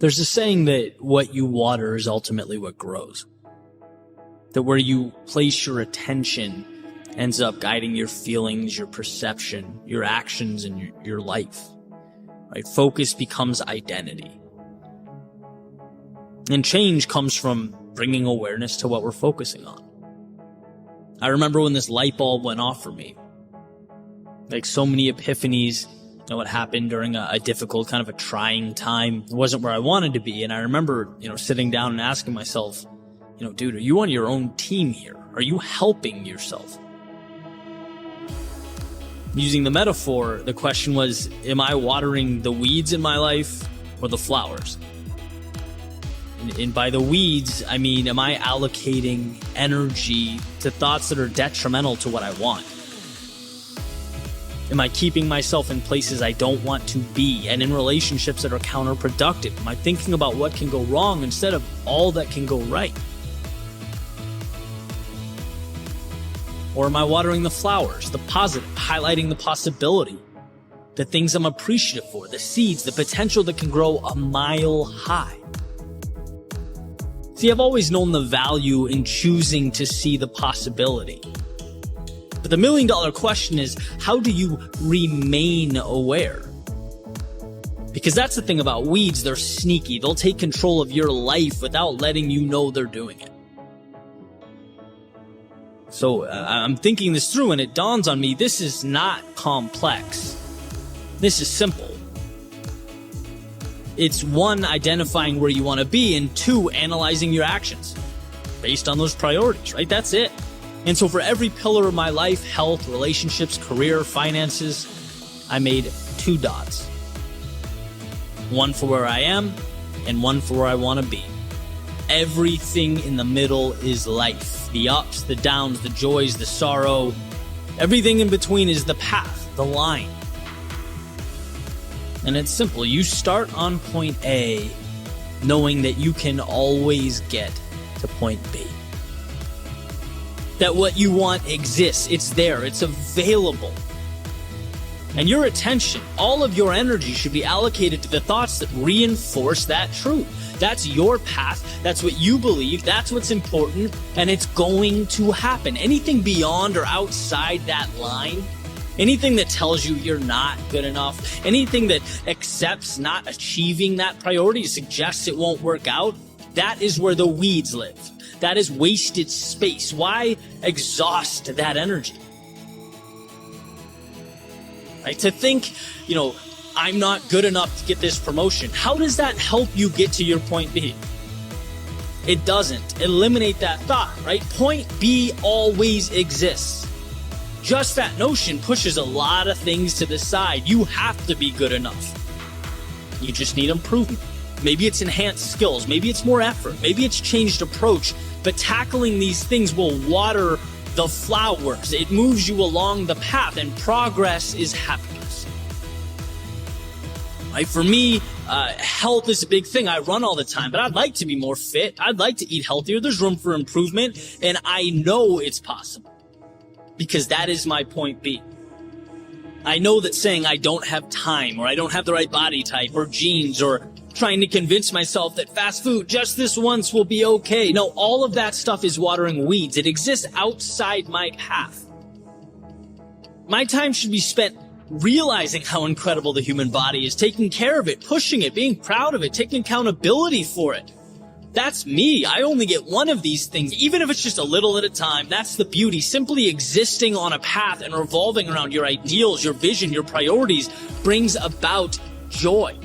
There's a saying that what you water is ultimately what grows. That where you place your attention ends up guiding your feelings, your perception, your actions, and your life. Right? Focus becomes identity. And change comes from bringing awareness to what we're focusing on. I remember when this light bulb went off for me. Like so many epiphanies, what happened during a difficult, kind of a trying time. It wasn't where I wanted to be. And I remember, sitting down and asking myself, dude, are you on your own team here? Are you helping yourself? Using the metaphor, the question was, am I watering the weeds in my life or the flowers? And by the weeds, I mean, am I allocating energy to thoughts that are detrimental to what I want? Am I keeping myself in places I don't want to be and in relationships that are counterproductive? Am I thinking about what can go wrong instead of all that can go right? Or am I watering the flowers, the positive, highlighting the possibility, the things I'm appreciative for, the seeds, the potential that can grow a mile high? See, I've always known the value in choosing to see the possibility. But the million-dollar question is, how do you remain aware? Because that's the thing about weeds, they're sneaky. They'll take control of your life without letting you know they're doing it. So I'm thinking this through and it dawns on me, this is not complex. This is simple. It's one, identifying where you want to be, and two, analyzing your actions based on those priorities, right? That's it. And so for every pillar of my life, health, relationships, career, finances, I made 2 dots. One for where I am and one for where I want to be. Everything in the middle is life. The ups, the downs, the joys, the sorrow. Everything in between is the path, the line. And it's simple. You start on point A, knowing that you can always get to point B. That what you want exists. It's there. It's available. And your attention, all of your energy should be allocated to the thoughts that reinforce that truth. That's your path. That's what you believe. That's what's important. And it's going to happen. Anything beyond or outside that line, anything that tells you you're not good enough, anything that accepts not achieving that priority, suggests it won't work out, that is where the weeds live. That is wasted space. Why exhaust that energy? Right? To think, I'm not good enough to get this promotion. How does that help you get to your point B? It doesn't. Eliminate that thought, right? Point B always exists. Just that notion pushes a lot of things to the side. You have to be good enough. You just need improvement. Maybe it's enhanced skills. Maybe it's more effort. Maybe it's changed approach. But tackling these things will water the flowers. It moves you along the path, and progress is happiness. Right? For me, health is a big thing. I run all the time, but I'd like to be more fit. I'd like to eat healthier. There's room for improvement, and I know it's possible because that is my point B. I know that saying I don't have time, or I don't have the right body type or genes, or trying to convince myself that fast food just this once will be okay. No, all of that stuff is watering weeds. It exists outside my path. My time should be spent realizing how incredible the human body is, taking care of it, pushing it, being proud of it, taking accountability for it. That's me. I only get one of these things, even if it's just a little at a time. That's the beauty. Simply existing on a path and revolving around your ideals, your vision, your priorities brings about joy.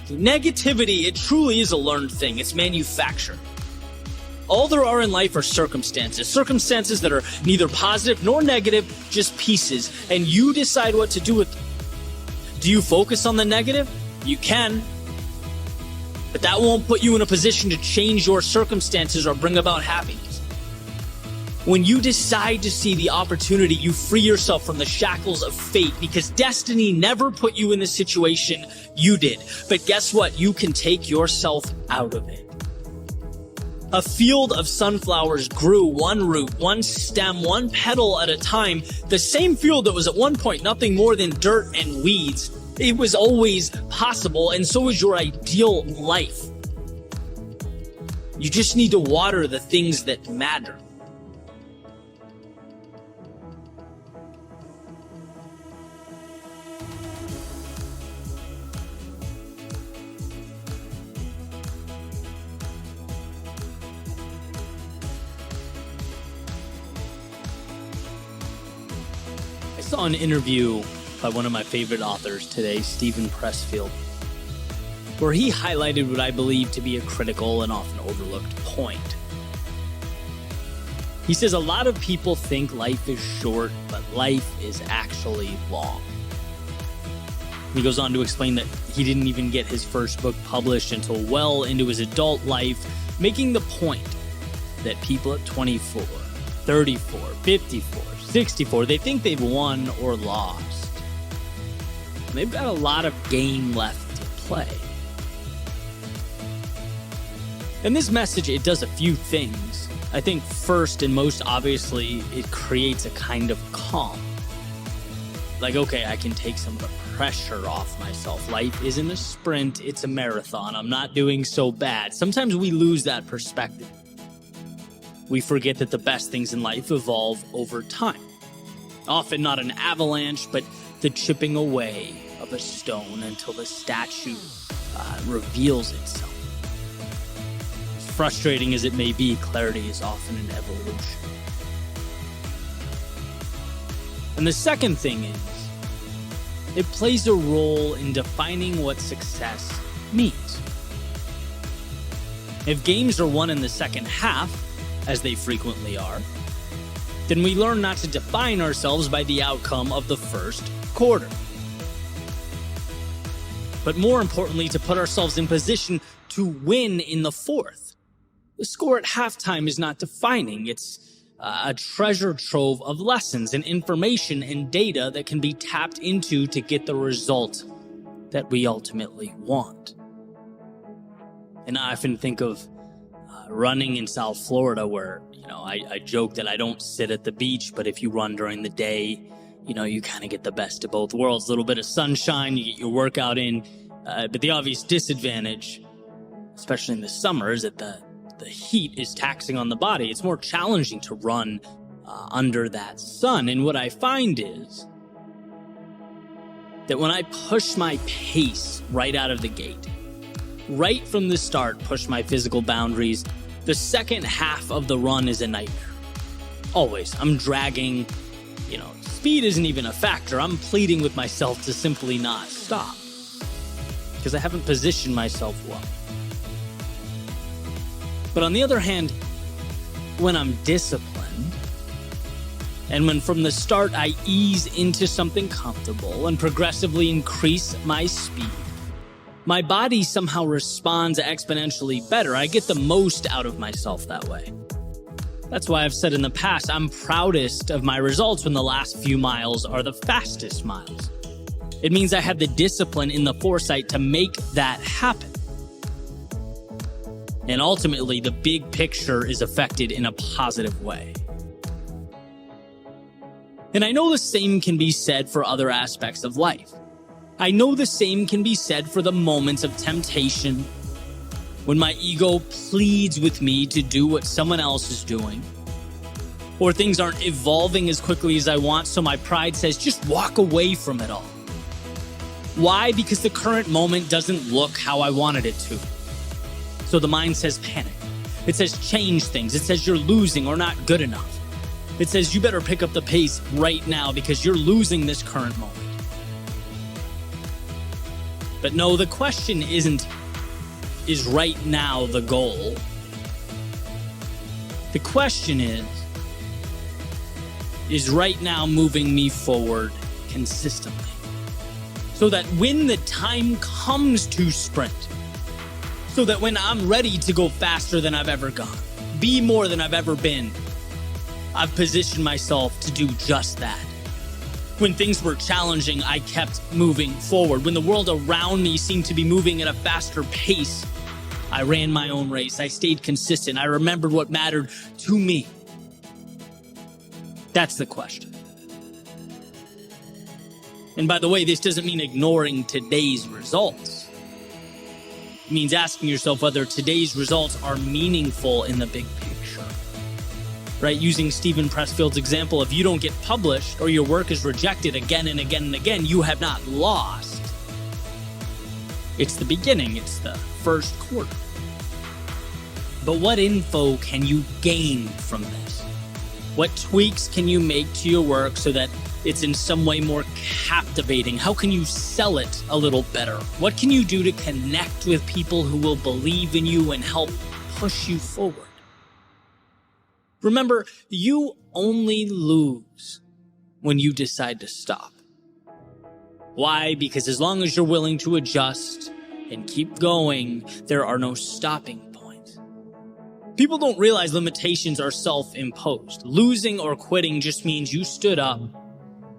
Negativity, it truly is a learned thing. It's manufactured. All there are in life are circumstances. Circumstances that are neither positive nor negative, just pieces. And you decide what to do with them. Do you focus on the negative? You can. But that won't put you in a position to change your circumstances or bring about happiness. When you decide to see the opportunity, you free yourself from the shackles of fate, because destiny never put you in this situation. You did. But guess what? You can take yourself out of it. A field of sunflowers grew one root, one stem, one petal at a time. The same field that was at one point nothing more than dirt and weeds It was always possible, and so is your ideal life. You just need to water the things that matter. I saw an interview by one of my favorite authors today, Stephen Pressfield, where he highlighted what I believe to be a critical and often overlooked point. He says a lot of people think life is short, but life is actually long. He goes on to explain that he didn't even get his first book published until well into his adult life, making the point that people at 24, 34, 54, 64, they think they've won or lost. They've got a lot of game left to play. And this message, it does a few things. I think first and most obviously, it creates a kind of calm. Like, okay, I can take some of the pressure off myself. Life isn't a sprint, it's a marathon. I'm not doing so bad. Sometimes we lose that perspective. We forget that the best things in life evolve over time. Often not an avalanche, but the chipping away of a stone until the statue reveals itself. As frustrating as it may be, clarity is often an evolution. And the second thing is, it plays a role in defining what success means. If games are won in the second half, as they frequently are, then we learn not to define ourselves by the outcome of the first quarter. But more importantly, to put ourselves in position to win in the fourth. The score at halftime is not defining. It's a treasure trove of lessons and information and data that can be tapped into to get the result that we ultimately want. And I often think of running in South Florida where, I joke that I don't sit at the beach, but if you run during the day, you kind of get the best of both worlds. A little bit of sunshine, you get your workout in. But the obvious disadvantage, especially in the summer, is that the heat is taxing on the body. It's more challenging to run under that sun. And what I find is that when I push my pace right out of the gate, right from the start, push my physical boundaries, the second half of the run is a nightmare. Always. I'm dragging, speed isn't even a factor. I'm pleading with myself to simply not stop because I haven't positioned myself well. But on the other hand, when I'm disciplined, and when from the start I ease into something comfortable and progressively increase my speed, my body somehow responds exponentially better. I get the most out of myself that way. That's why I've said in the past, I'm proudest of my results when the last few miles are the fastest miles. It means I had the discipline and the foresight to make that happen. And ultimately, the big picture is affected in a positive way. And I know the same can be said for other aspects of life. I know the same can be said for the moments of temptation, when my ego pleads with me to do what someone else is doing, or things aren't evolving as quickly as I want, so my pride says, just walk away from it all. Why? Because the current moment doesn't look how I wanted it to. So the mind says panic. It says change things. It says you're losing or not good enough. It says you better pick up the pace right now because you're losing this current moment. But no, the question isn't, is right now the goal? The question is right now moving me forward consistently? So that when the time comes to sprint, so that when I'm ready to go faster than I've ever gone, be more than I've ever been, I've positioned myself to do just that. When things were challenging, I kept moving forward. When the world around me seemed to be moving at a faster pace, I ran my own race. I stayed consistent. I remembered what mattered to me. That's the question. And by the way, this doesn't mean ignoring today's results. It means asking yourself whether today's results are meaningful in the big picture. Right? Using Stephen Pressfield's example, if you don't get published or your work is rejected again and again and again, you have not lost. It's the beginning. It's the first quarter. But what info can you gain from this? What tweaks can you make to your work so that it's in some way more captivating? How can you sell it a little better? What can you do to connect with people who will believe in you and help push you forward? Remember, you only lose when you decide to stop. Why? Because as long as you're willing to adjust and keep going, there are no stopping points. People don't realize limitations are self-imposed. Losing or quitting just means you stood up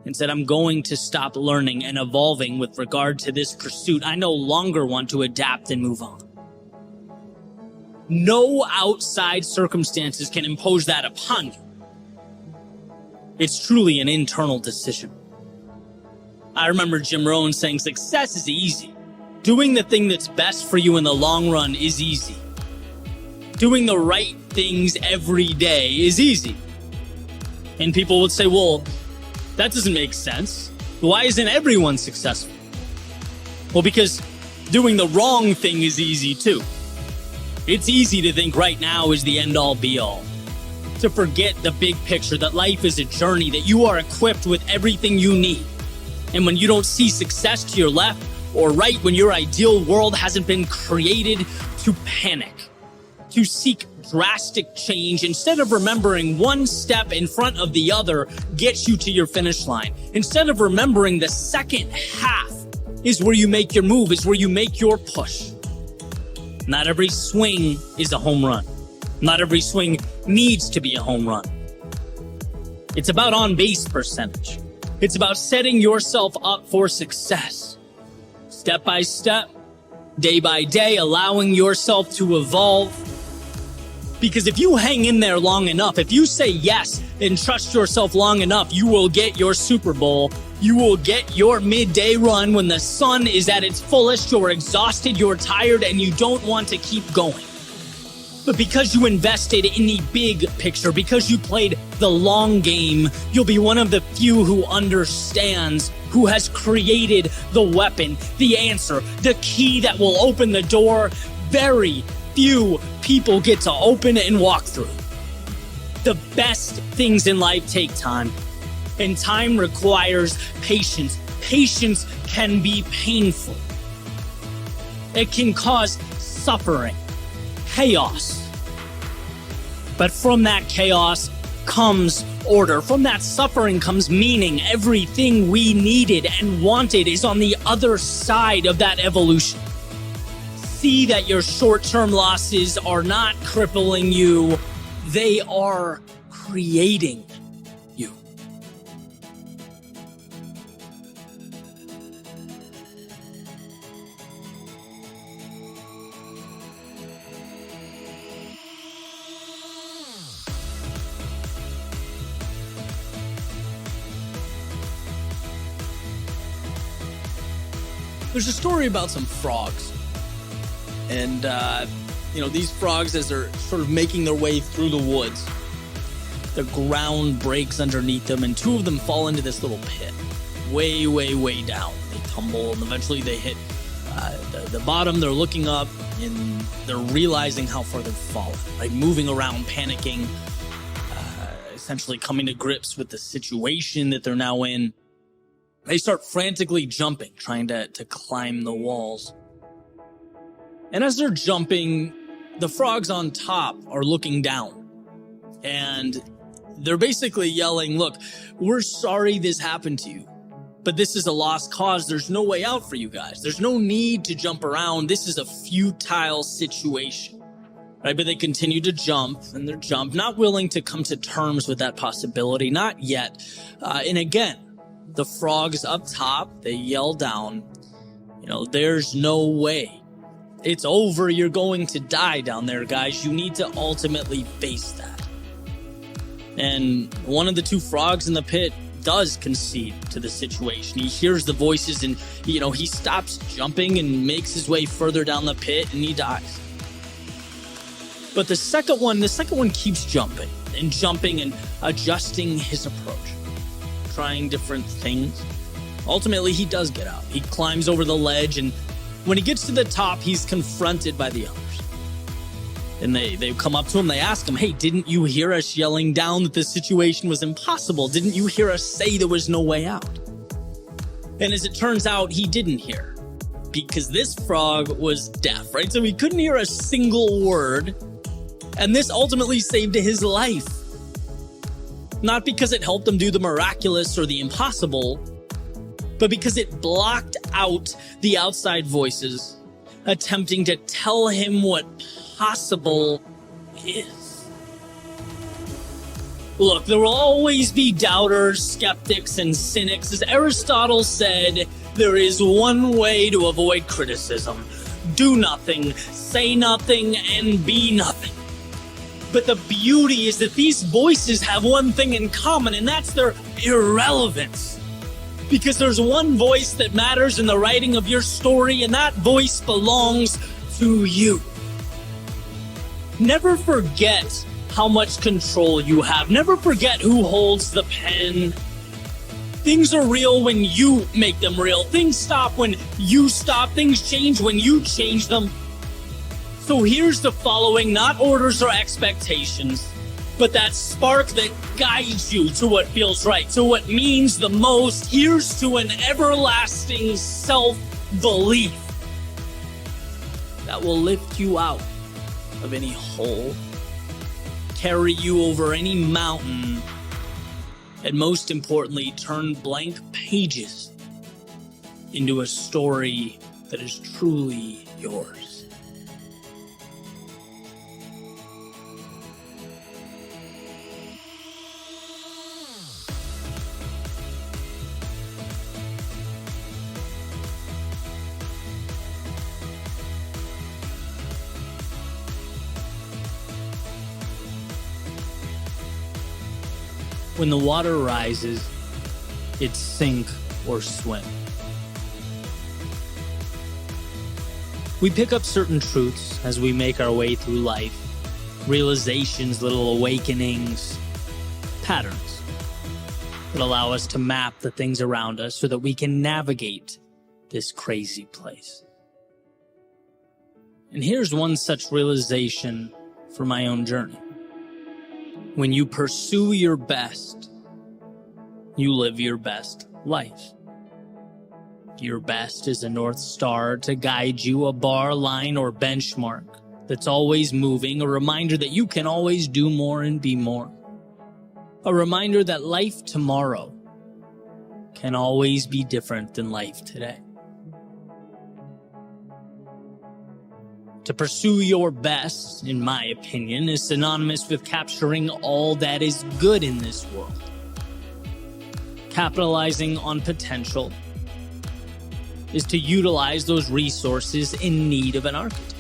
and said, I'm going to stop learning and evolving with regard to this pursuit. I no longer want to adapt and move on. No outside circumstances can impose that upon you. It's truly an internal decision. I remember Jim Rohn saying, success is easy. Doing the thing that's best for you in the long run is easy. Doing the right things every day is easy. And people would say, well, that doesn't make sense. Why isn't everyone successful? Well, because doing the wrong thing is easy too. It's easy to think right now is the end-all be-all. To forget the big picture, that life is a journey, that you are equipped with everything you need. And when you don't see success to your left or right, when your ideal world hasn't been created, to panic. To seek drastic change instead of remembering one step in front of the other gets you to your finish line. Instead of remembering the second half is where you make your move, is where you make your push. Not every swing is a home run. Not every swing needs to be a home run. It's about on-base percentage. It's about setting yourself up for success. Step by step, day by day, allowing yourself to evolve. Because if you hang in there long enough, if you say yes and trust yourself long enough, you will get your Super Bowl. You will get your midday run when the sun is at its fullest, you're exhausted, you're tired, and you don't want to keep going. But because you invested in the big picture, because you played the long game, you'll be one of the few who understands, who has created the weapon, the answer, the key that will open the door. Very few people get to open and walk through. The best things in life take time, and time requires patience. Patience can be painful. It can cause suffering, chaos. But from that chaos comes order. From that suffering comes meaning. Everything we needed and wanted is on the other side of that evolution. See that your short-term losses are not crippling you. They are creating you. There's a story about some frogs. And, these frogs, as they're sort of making their way through the woods, the ground breaks underneath them, and two of them fall into this little pit, way, way, way down. They tumble, and eventually they hit the bottom. They're looking up, and they're realizing how far they've fallen, right? Moving around, panicking, essentially coming to grips with the situation that they're now in. They start frantically jumping, trying to climb the walls. And as they're jumping, the frogs on top are looking down. And they're basically yelling, look, we're sorry this happened to you, but this is a lost cause. There's no way out for you guys. There's no need to jump around. This is a futile situation, right? But they continue to jump, and they're not willing to come to terms with that possibility. Not yet. And again, the frogs up top, they yell down, there's no way. It's over. You're going to die down there, guys. You need to ultimately face that. And one of the two frogs in the pit does concede to the situation. He hears the voices and, he stops jumping and makes his way further down the pit and he dies. But the second one keeps jumping and adjusting his approach, trying different things. Ultimately, he does get out. He climbs over the ledge, and when he gets to the top, he's confronted by the others. And they come up to him, they ask him, hey, didn't you hear us yelling down that the situation was impossible? Didn't you hear us say there was no way out? And as it turns out, he didn't hear, because this frog was deaf, right? So he couldn't hear a single word, and this ultimately saved his life. Not because it helped him do the miraculous or the impossible, but because it blocked out the outside voices attempting to tell him what possible is. Look, there will always be doubters, skeptics, and cynics. As Aristotle said, there is one way to avoid criticism. Do nothing, say nothing, and be nothing. But the beauty is that these voices have one thing in common, and that's their irrelevance. Because there's one voice that matters in the writing of your story, and that voice belongs to you. Never forget how much control you have. Never forget who holds the pen. Things are real when you make them real. Things stop when you stop. Things change when you change them. So here's the following, not orders or expectations, but that spark that guides you to what feels right, to what means the most. Here's to an everlasting self-belief that will lift you out of any hole, carry you over any mountain, and most importantly, turn blank pages into a story that is truly yours. When the water rises, it's sink or swim. We pick up certain truths as we make our way through life, realizations, little awakenings, patterns that allow us to map the things around us so that we can navigate this crazy place. And here's one such realization for my own journey. When you pursue your best, you live your best life. Your best is a North Star to guide you, a bar, line, or benchmark that's always moving, a reminder that you can always do more and be more. A reminder that life tomorrow can always be different than life today. To pursue your best, in my opinion, is synonymous with capturing all that is good in this world. Capitalizing on potential is to utilize those resources in need of an architect.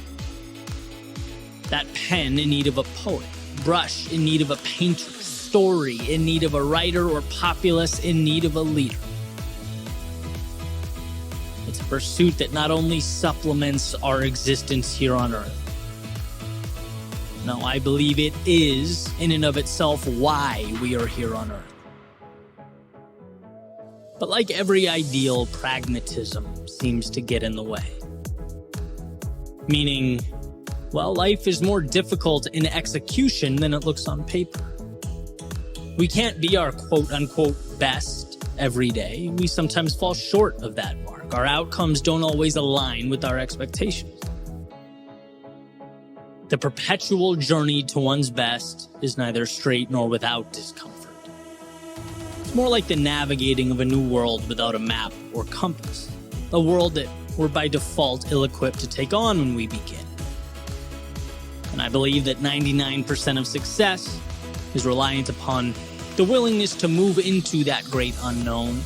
That pen in need of a poet, brush in need of a painter, story in need of a writer, or populace in need of a leader. It's a pursuit that not only supplements our existence here on Earth. No, I believe it is, in and of itself, why we are here on Earth. But like every ideal, pragmatism seems to get in the way. Meaning, well, life is more difficult in execution than it looks on paper. We can't be our quote-unquote best every day. We sometimes fall short of that mark. Our outcomes don't always align with our expectations. The perpetual journey to one's best is neither straight nor without discomfort. It's more like the navigating of a new world without a map or compass. A world that we're by default ill-equipped to take on when we begin. And I believe that 99% of success is reliant upon the willingness to move into that great unknown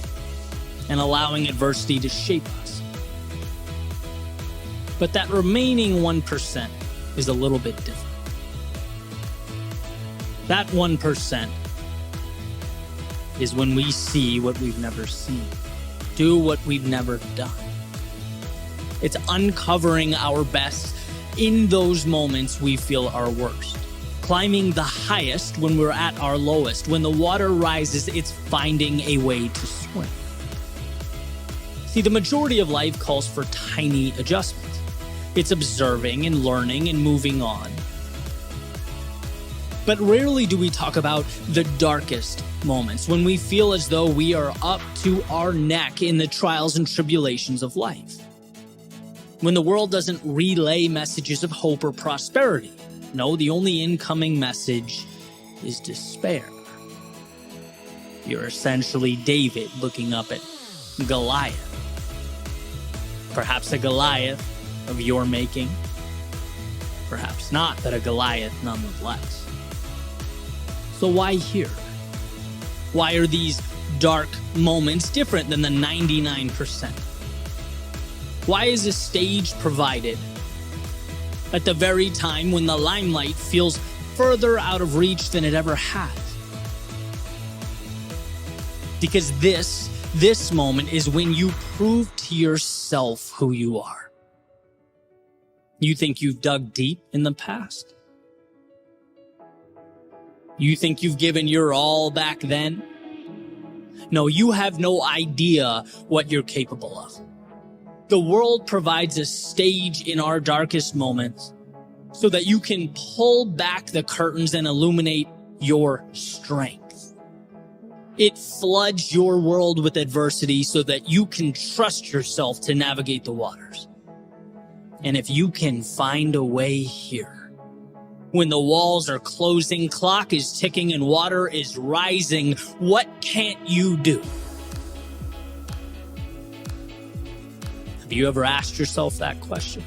and allowing adversity to shape us. But that remaining 1% is a little bit different. That 1% is when we see what we've never seen, do what we've never done. It's uncovering our best in those moments we feel our worst. Climbing the highest when we're at our lowest. When the water rises, it's finding a way to swim. See, the majority of life calls for tiny adjustments. It's observing and learning and moving on. But rarely do we talk about the darkest moments, when we feel as though we are up to our neck in the trials and tribulations of life. When the world doesn't relay messages of hope or prosperity. No, the only incoming message is despair. You're essentially David looking up at Goliath. Perhaps a Goliath of your making. Perhaps not, but a Goliath nonetheless. So why here? Why are these dark moments different than the 99%? Why is a stage provided at the very time when the limelight feels further out of reach than it ever has? Because this moment is when you prove to yourself who you are. You think you've dug deep in the past? You think you've given your all back then? No, you have no idea what you're capable of. The world provides a stage in our darkest moments so that you can pull back the curtains and illuminate your strength. It floods your world with adversity so that you can trust yourself to navigate the waters. And if you can find a way here, when the walls are closing, clock is ticking, and water is rising, what can't you do? Have you ever asked yourself that question?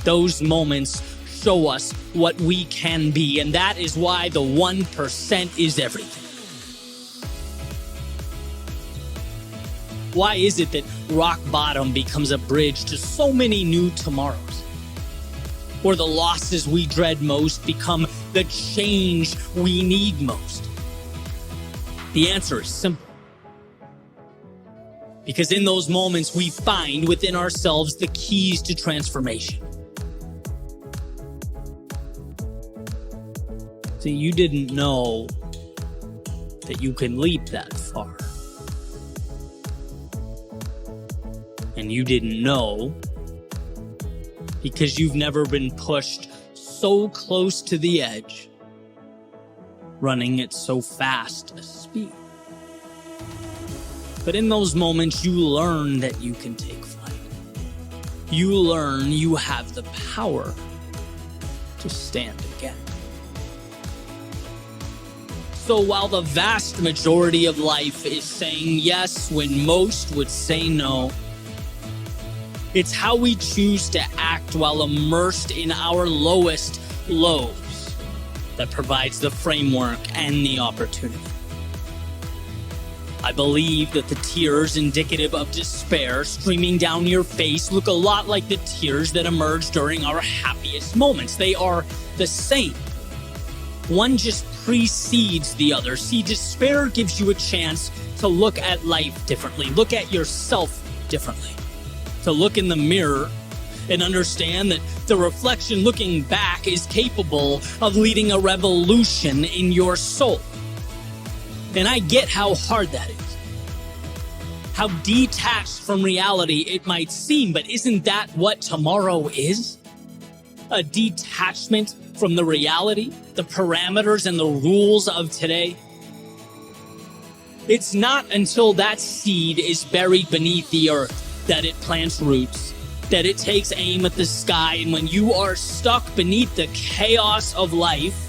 Those moments show us what we can be, and that is why the 1% is everything. Why is it that rock bottom becomes a bridge to so many new tomorrows? Or the losses we dread most become the change we need most? The answer is simple. Because in those moments, we find within ourselves the keys to transformation. See, you didn't know that you can leap that far. And you didn't know because you've never been pushed so close to the edge, running at so fast a speed. But in those moments, you learn that you can take flight. You learn you have the power to stand again. So while the vast majority of life is saying yes when most would say no, it's how we choose to act while immersed in our lowest lows that provides the framework and the opportunity. I believe that the tears indicative of despair streaming down your face look a lot like the tears that emerge during our happiest moments. They are the same. One just precedes the other. See, despair gives you a chance to look at life differently, look at yourself differently, to look in the mirror and understand that the reflection looking back is capable of leading a revolution in your soul. And I get how hard that is, how detached from reality it might seem, but isn't that what tomorrow is? A detachment from the reality, the parameters and the rules of today. It's not until that seed is buried beneath the earth that it plants roots, that it takes aim at the sky, and when you are stuck beneath the chaos of life,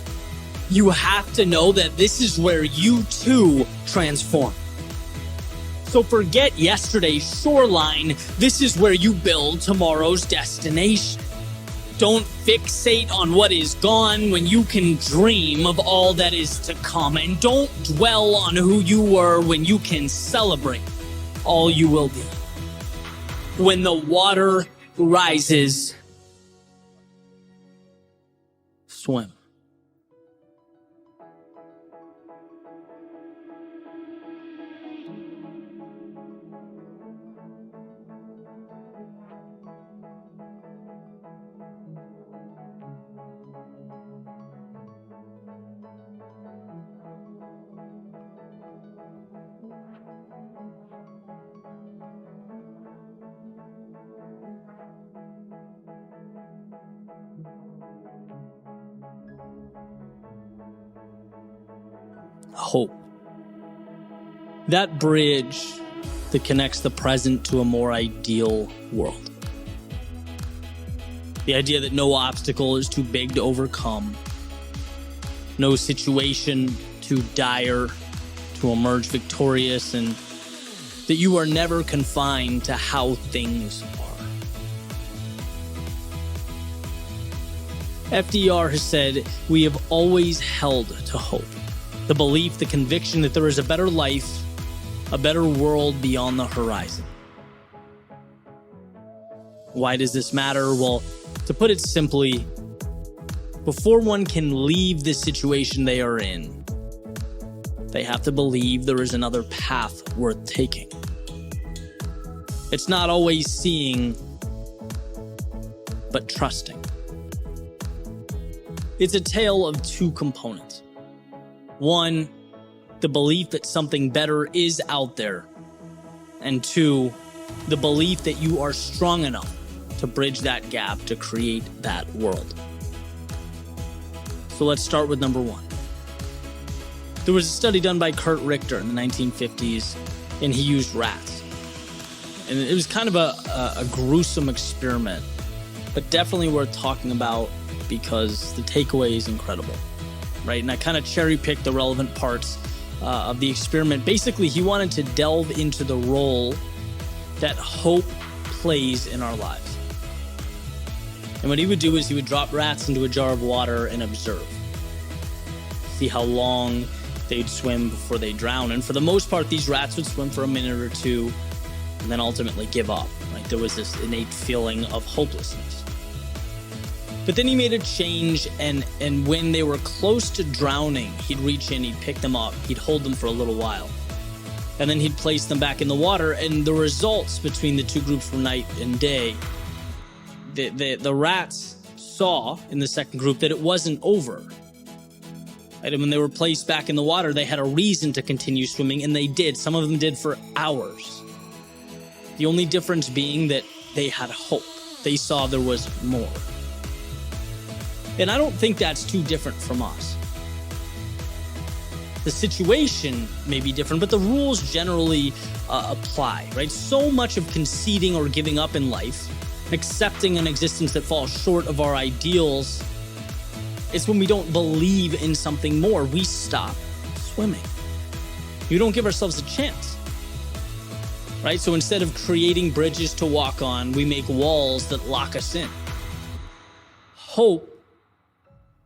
you have to know that this is where you too transform. So forget yesterday's shoreline. This is where you build tomorrow's destination. Don't fixate on what is gone when you can dream of all that is to come. And don't dwell on who you were when you can celebrate all you will be. When the water rises, swim. hope. That bridge that connects the present to a more ideal world. The idea that no obstacle is too big to overcome, no situation too dire to emerge victorious, and that you are never confined to how things are. FDR has said, we have always held to hope. The belief, the conviction that there is a better life, a better world beyond the horizon. Why does this matter? Well, to put it simply, before one can leave the situation they are in, they have to believe there is another path worth taking. It's not always seeing, but trusting. It's a tale of two components. One, the belief that something better is out there. And two, the belief that you are strong enough to bridge that gap to create that world. So let's start with number one. There was a study done by Kurt Richter in the 1950s, and he used rats. And it was kind of a gruesome experiment, but definitely worth talking about because the takeaway is incredible, right? And I kind of cherry-picked the relevant parts of the experiment. Basically, he wanted to delve into the role that hope plays in our lives. And what he would do is he would drop rats into a jar of water and observe. See how long they'd swim before they drown. And for the most part, these rats would swim for a minute or two and then ultimately give up. Like there was this innate feeling of hopelessness. But then he made a change, and when they were close to drowning, he'd reach in, he'd pick them up, he'd hold them for a little while. And then he'd place them back in the water, and the results between the two groups were night and day. The rats saw in the second group that it wasn't over. Right? And when they were placed back in the water, they had a reason to continue swimming, and they did. Some of them did for hours. The only difference being that they had hope. They saw there was more. And I don't think that's too different from us. The situation may be different, but the rules generally apply, right? So much of conceding or giving up in life, accepting an existence that falls short of our ideals, it's when we don't believe in something more. We stop swimming. We don't give ourselves a chance, right? So instead of creating bridges to walk on, we make walls that lock us in. Hope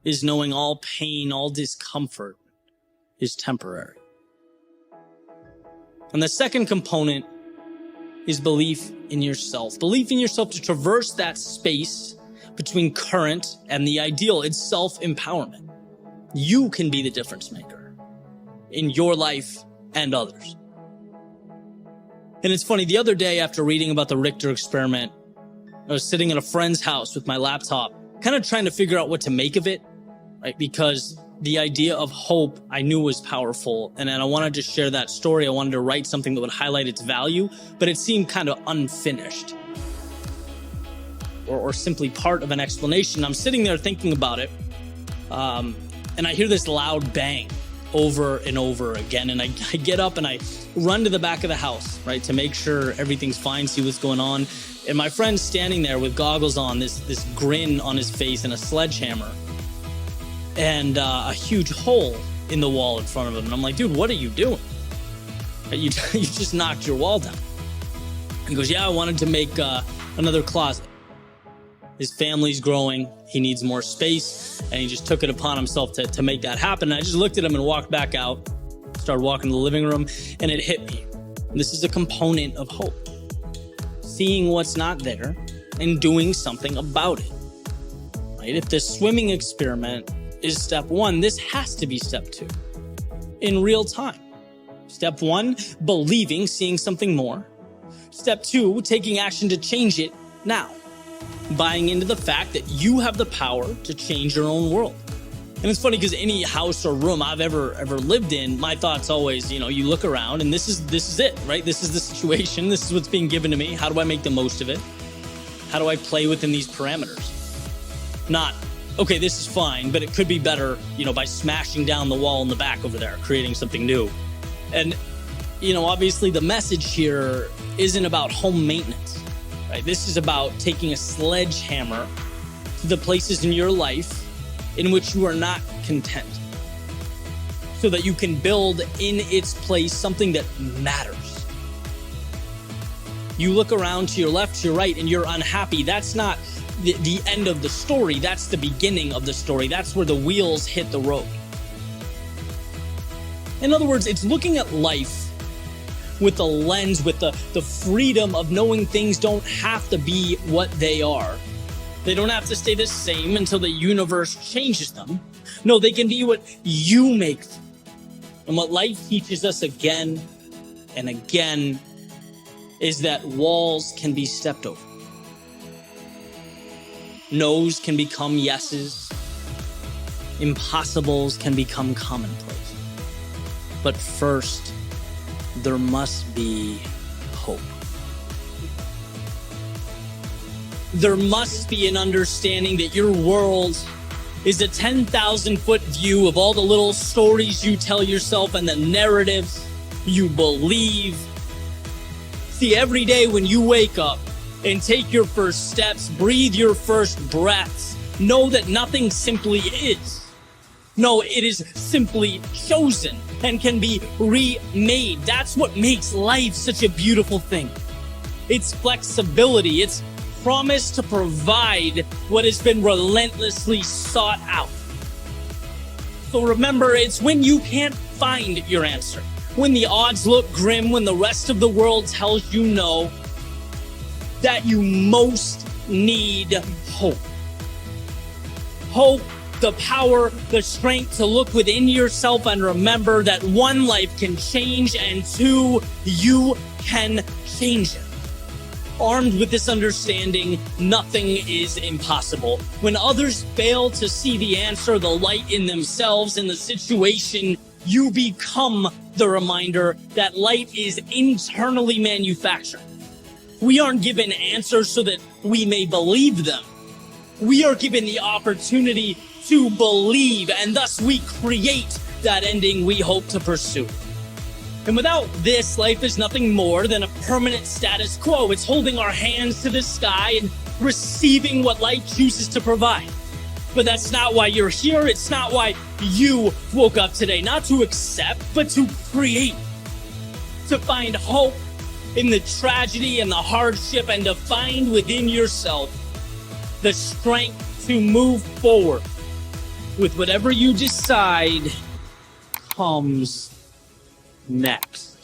is knowing all pain, all discomfort is temporary. And the second component is belief in yourself. Belief in yourself to traverse that space between current and the ideal. It's self-empowerment. You can be the difference maker in your life and others. And it's funny, the other day after reading about the Richter experiment, I was sitting at a friend's house with my laptop, kind of trying to figure out what to make of it, right? Because the idea of hope I knew was powerful, and then I wanted to share that story. I wanted to write something that would highlight its value, but it seemed kind of unfinished or simply part of an explanation. I'm sitting there thinking about it, and I hear this loud bang over and over again, and I get up and I run to the back of the house, right, to make sure everything's fine, see what's going on. And my friend's standing there with goggles on, this grin on his face and a sledgehammer, and a huge hole in the wall in front of him. And I'm like, dude, what are you doing? You just knocked your wall down. He goes, yeah, I wanted to make another closet. His family's growing. He needs more space. And he just took it upon himself to make that happen. And I just looked at him and walked back out, started walking to the living room, and it hit me. And this is a component of hope. Seeing what's not there and doing something about it. Right? If the swimming experiment is step one, this has to be step two. In real time. Step one, believing, seeing something more. Step two, taking action to change it now. Buying into the fact that you have the power to change your own world. And it's funny because any house or room I've ever lived in, my thoughts always, you look around and this is it, right? This is the situation. This is what's being given to me. How do I make the most of it? How do I play within these parameters? Not, okay, this is fine, but it could be better, by smashing down the wall in the back over there, creating something new. And, obviously the message here isn't about home maintenance, right? This is about taking a sledgehammer to the places in your life in which you are not content, so that you can build in its place something that matters. You look around to your left, to your right, and you're unhappy. That's not the end of the story. That's the beginning of the story. That's where the wheels hit the road. In other words, it's looking at life with the lens, with the freedom of knowing things don't have to be what they are. They don't have to stay the same until the universe changes them. No, they can be what you make them. And what life teaches us again and again is that walls can be stepped over. No's can become yeses. Impossibles can become commonplace. But first, there must be hope. There must be an understanding that your world is a 10,000-foot view of all the little stories you tell yourself and the narratives you believe. See, every day when you wake up and take your first steps, breathe your first breaths, know that nothing simply is. No, it is simply chosen and can be remade. That's what makes life such a beautiful thing. It's flexibility. It's promise to provide what has been relentlessly sought out. So remember, it's when you can't find your answer, when the odds look grim, when the rest of the world tells you no, that you most need hope. Hope, the power, the strength to look within yourself and remember that one, life can change, and two, you can change it. Armed with this understanding, nothing is impossible. When others fail to see the answer, the light in themselves, in the situation, you become the reminder that light is internally manufactured. We aren't given answers so that we may believe them. We are given the opportunity to believe, and thus we create that ending we hope to pursue. And without this, life is nothing more than a permanent status quo. It's holding our hands to the sky and receiving what life chooses to provide. But that's not why you're here. It's not why you woke up today. Not to accept, but to create. To find hope in the tragedy and the hardship, and to find within yourself the strength to move forward with whatever you decide comes next.